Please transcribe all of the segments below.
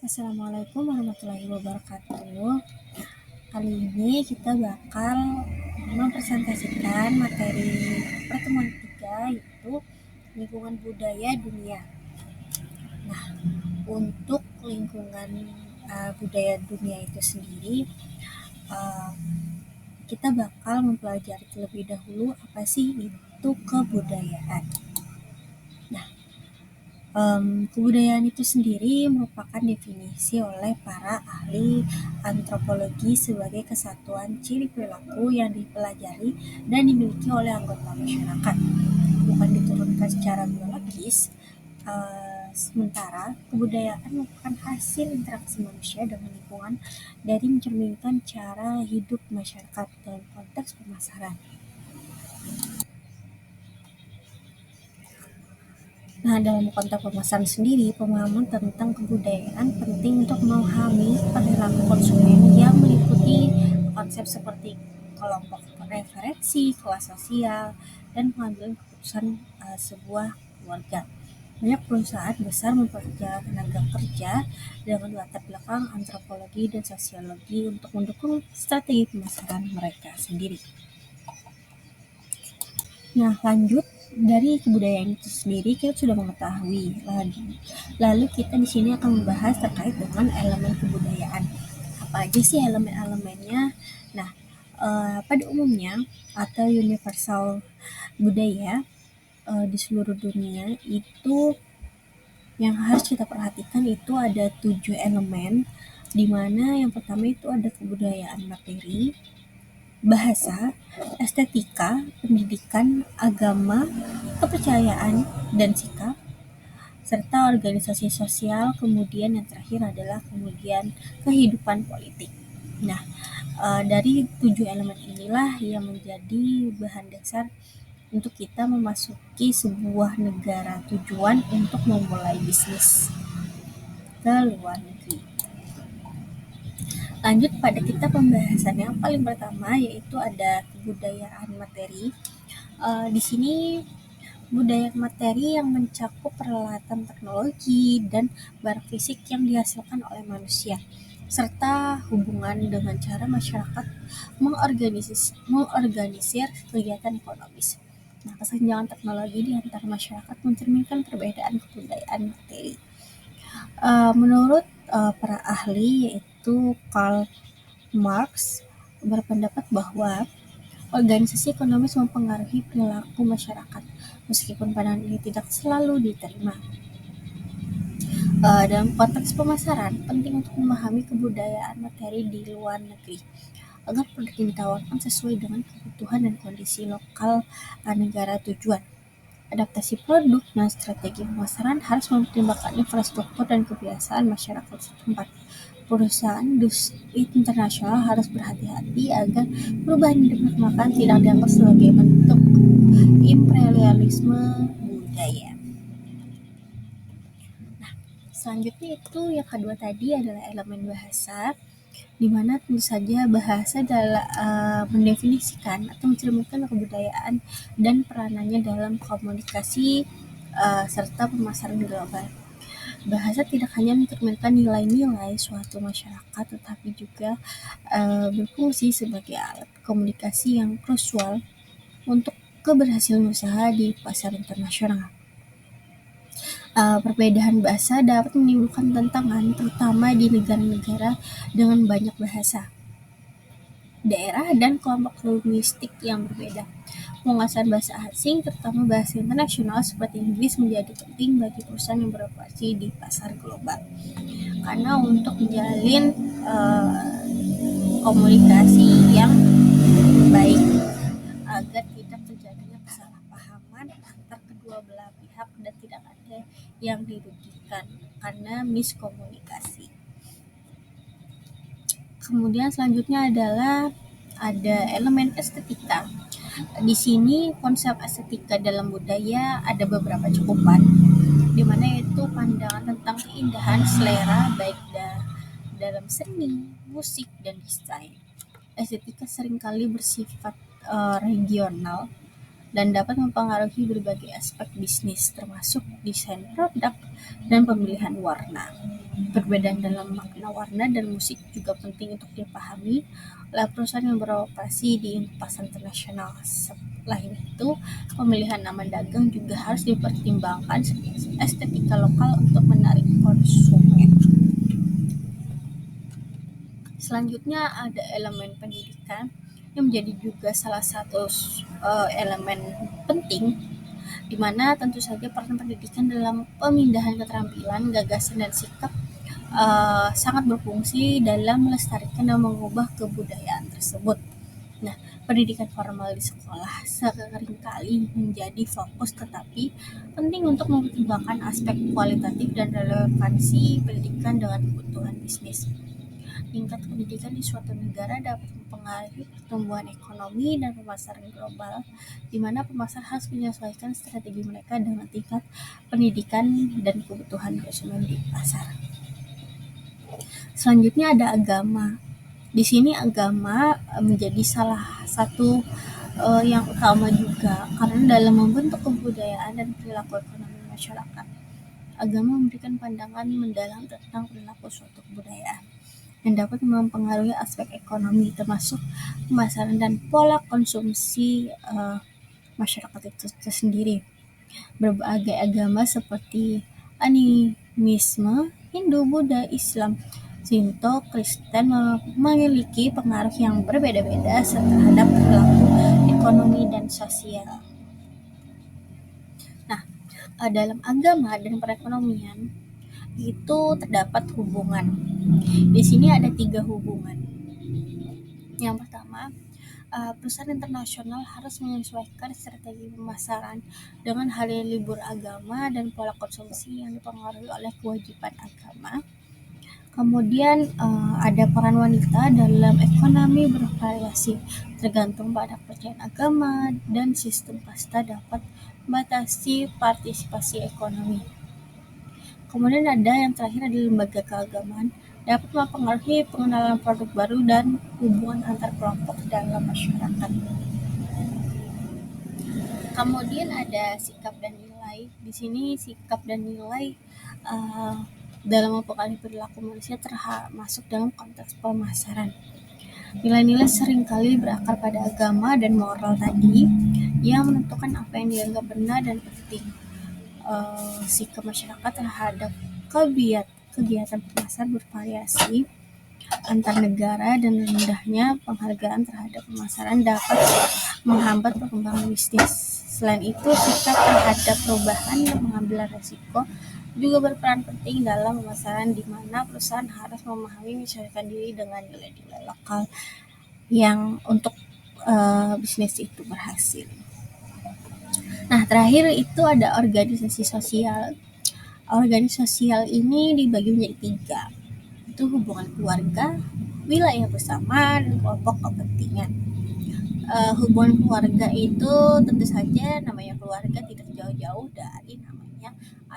Assalamualaikum warahmatullahi wabarakatuh. Kali ini kita bakal mempresentasikan materi pertemuan ketiga, yaitu lingkungan budaya dunia. Nah, untuk lingkungan budaya dunia itu sendiri, uh, kita bakal mempelajari terlebih dahulu apa sih itu kebudayaan. Nah, kebudayaan itu sendiri merupakan definisi oleh para ahli antropologi sebagai kesatuan ciri perilaku yang dipelajari dan dimiliki oleh anggota masyarakat, bukan diturunkan secara biologis. Sementara kebudayaan merupakan hasil interaksi manusia dengan lingkungan dari mencerminkan cara hidup masyarakat dalam konteks pemasaran. Nah, dalam konteks pemasaran sendiri, pemahaman tentang kebudayaan penting untuk memahami perilaku konsumen yang meliputi konsep seperti kelompok referensi, kelas sosial, dan pengambilan keputusan sebuah keluarga. Banyak perusahaan besar memperkerjakan tenaga kerja dengan latar belakang antropologi dan sosiologi untuk mendukung strategi pemasaran mereka sendiri. Nah, lanjut dari kebudayaan itu sendiri kita sudah mengetahui. Lalu kita di sini akan membahas terkait dengan elemen kebudayaan. Apa aja sih elemen-elemennya? Nah, pada umumnya atau universal budaya di seluruh dunia itu yang harus kita perhatikan itu ada 7 elemen, di mana yang pertama itu ada kebudayaan materi, bahasa, estetika, pendidikan, agama, kepercayaan, dan sikap, serta organisasi sosial. Kemudian yang terakhir adalah kemudian kehidupan politik. Nah, dari 7 elemen inilah yang menjadi bahan dasar untuk kita memasuki sebuah negara tujuan untuk memulai bisnis ke luar negeri. Lanjut pada kita pembahasan yang paling pertama, yaitu ada kebudayaan materi. Di sini budaya materi yang mencakup peralatan teknologi dan barang fisik yang dihasilkan oleh manusia, serta hubungan dengan cara masyarakat mengorganisir kegiatan ekonomis. Nah, kesenjangan teknologi di antara masyarakat mencerminkan perbedaan kebudayaan materi. Menurut para ahli, yaitu Karl Marx berpendapat bahwa organisasi ekonomis mempengaruhi perilaku masyarakat, meskipun pandangan ini tidak selalu diterima. Dalam konteks pemasaran, penting untuk memahami kebudayaan materi di luar negeri, agar produk yang ditawarkan sesuai dengan kebutuhan dan kondisi lokal negara tujuan. Adaptasi produk dan strategi pemasaran harus mempertimbangkan infrastruktur dan kebiasaan masyarakat setempat. Perusahaan industri internasional harus berhati-hati agar perubahan yang diperkenalkan tidak dianggap sebagai bentuk imperialisme budaya. Nah, selanjutnya itu yang kedua tadi adalah elemen bahasa, di mana tentu saja bahasa adalah mendefinisikan atau mencerminkan kebudayaan dan peranannya dalam komunikasi serta pemasaran global. Bahasa tidak hanya mencerminkan nilai-nilai suatu masyarakat, tetapi juga berfungsi sebagai alat komunikasi yang krusial untuk keberhasilan usaha di pasar internasional. Perbedaan bahasa dapat menimbulkan tantangan, terutama di negara-negara dengan banyak bahasa, daerah, dan kelompok linguistik yang berbeda. Penguasaan bahasa asing, terutama bahasa internasional seperti Inggris, menjadi penting bagi perusahaan yang beroperasi di pasar global. Karena untuk menjalin komunikasi yang baik agar tidak terjadinya kesalahpahaman antar kedua belah pihak dan tidak ada yang dirugikan karena miskomunikasi. Kemudian selanjutnya adalah ada elemen estetika. Di sini konsep estetika dalam budaya ada beberapa cakupan, di mana itu pandangan tentang keindahan selera baik dalam seni, musik, dan desain. Estetika seringkali bersifat regional dan dapat mempengaruhi berbagai aspek bisnis, termasuk desain produk dan pemilihan warna. Perbedaan dalam makna warna dan musik juga penting untuk dipahami oleh perusahaan yang beroperasi di pasar internasional. Selain itu, pemilihan nama dagang juga harus dipertimbangkan estetika lokal untuk menarik konsumen. Selanjutnya ada elemen pendidikan yang menjadi juga salah satu elemen penting di mana tentu saja peran pendidikan dalam pemindahan keterampilan, gagasan dan sikap sangat berfungsi dalam melestarikan dan mengubah kebudayaan tersebut. Nah, pendidikan formal di sekolah seringkali menjadi fokus, tetapi penting untuk mempertimbangkan aspek kualitatif dan relevansi pendidikan dengan kebutuhan bisnis. Tingkat pendidikan di suatu negara dapat mempengaruhi pertumbuhan ekonomi dan pemasaran global, di mana pemasar harus menyesuaikan strategi mereka dengan tingkat pendidikan dan kebutuhan konsumen di pasar. Selanjutnya ada agama. Di sini agama menjadi salah satu yang utama juga, karena dalam membentuk kebudayaan dan perilaku ekonomi masyarakat. Agama memberikan pandangan mendalam tentang perilaku suatu kebudayaan yang dapat mempengaruhi aspek ekonomi, termasuk pemasaran dan pola konsumsi masyarakat itu sendiri. Berbagai agama seperti animisme, Hindu, Buddha, Islam, Shinto, Kristen memiliki pengaruh yang berbeda-beda terhadap perilaku ekonomi dan sosial. Nah, dalam agama dan perekonomian itu terdapat hubungan. Di sini ada 3 hubungan. Yang pertama, perusahaan internasional harus menyesuaikan strategi pemasaran dengan hari libur agama dan pola konsumsi yang dipengaruhi oleh kewajiban agama. Kemudian ada peran wanita dalam ekonomi bervariasi, tergantung pada kepercayaan agama dan sistem kasta dapat membatasi partisipasi ekonomi. Kemudian ada yang terakhir ada lembaga keagamaan dapat mempengaruhi pengenalan produk baru dan hubungan antar kelompok dalam masyarakat. Kemudian ada sikap dan nilai. Di sini sikap dan nilai dalam mempengaruhi perilaku manusia termasuk dalam konteks pemasaran. Nilai-nilai seringkali berakar pada agama dan moral tadi yang menentukan apa yang dianggap benar dan penting. Sikap masyarakat terhadap kegiatan pemasaran bervariasi antar negara dan rendahnya penghargaan terhadap pemasaran dapat menghambat perkembangan bisnis. Selain itu, sikap terhadap perubahan dan pengambilan risiko juga berperan penting dalam pemasaran, di mana perusahaan harus memahami menyesuaikan diri dengan nilai-nilai lokal yang untuk bisnis itu berhasil. Nah, terakhir itu ada organisasi sosial. Organisasi sosial ini dibagi menjadi 3. Itu hubungan keluarga, wilayah bersama, dan kelompok kepentingan. Hubungan keluarga itu tentu saja namanya keluarga tidak jauh-jauh dari namanya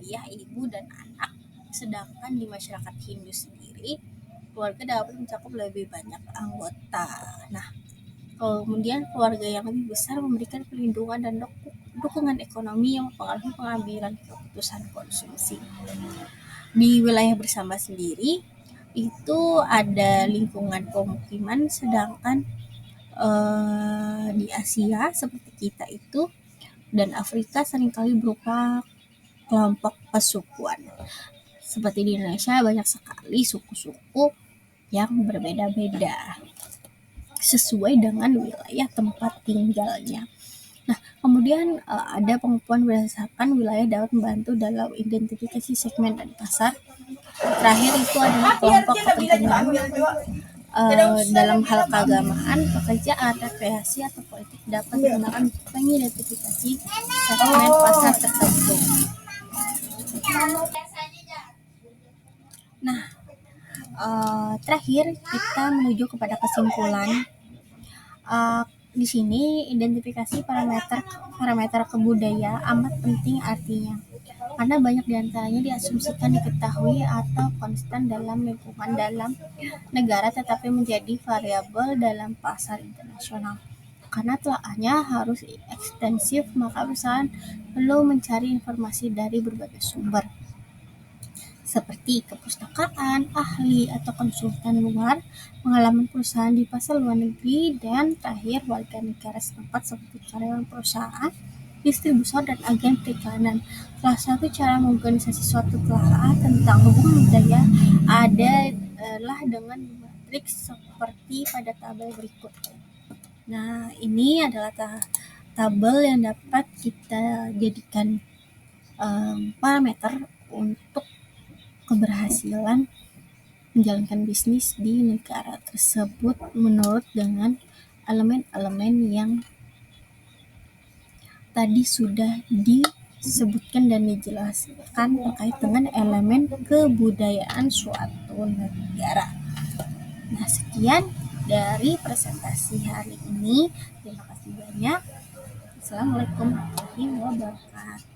ayah, ibu, dan anak. Sedangkan di masyarakat Hindu sendiri, keluarga dapat mencakup lebih banyak anggota. Nah, kemudian keluarga yang lebih besar memberikan perlindungan dan dukungan ekonomi yang mempengaruhi pengambilan keputusan konsumsi. Di wilayah bersama sendiri itu ada lingkungan pemukiman, sedangkan di Asia seperti kita itu dan Afrika seringkali berupa kelompok pesukuan. Seperti di Indonesia banyak sekali suku-suku yang berbeda-beda sesuai dengan wilayah tempat tinggalnya. Nah, kemudian ada pengukuhan berdasarkan wilayah dapat membantu dalam identifikasi segmen dan pasar. Terakhir itu adalah kelompok kepentingan dalam hal keagamaan, pekerjaan, rekreasi, atau politik dapat digunakan untuk mengidentifikasi segmen pasar tertentu. Nah, terakhir kita menuju kepada kesimpulan. Di sini identifikasi parameter kebudayaan amat penting artinya, karena banyak diantaranya diasumsikan diketahui atau konstan dalam lingkungan dalam negara, tetapi menjadi variabel dalam pasar internasional. Karena telaahnya harus ekstensif, maka perusahaan perlu mencari informasi dari berbagai sumber. seperti kepustakaan, ahli, atau konsultan luar, pengalaman perusahaan di pasar luar negeri, dan terakhir warga negara setempat seperti karyawan perusahaan, distributor, dan agen periklanan. Salah satu cara mengorganisasi suatu telah tentang hubungan budaya adalah dengan matriks seperti pada tabel berikut. Nah, ini adalah tabel yang dapat kita jadikan parameter untuk keberhasilan menjalankan bisnis di negara tersebut menurut dengan elemen-elemen yang tadi sudah disebutkan dan dijelaskan terkait dengan elemen kebudayaan suatu negara. Nah, sekian dari presentasi hari ini. Terima kasih banyak. Assalamualaikum warahmatullahi wabarakatuh.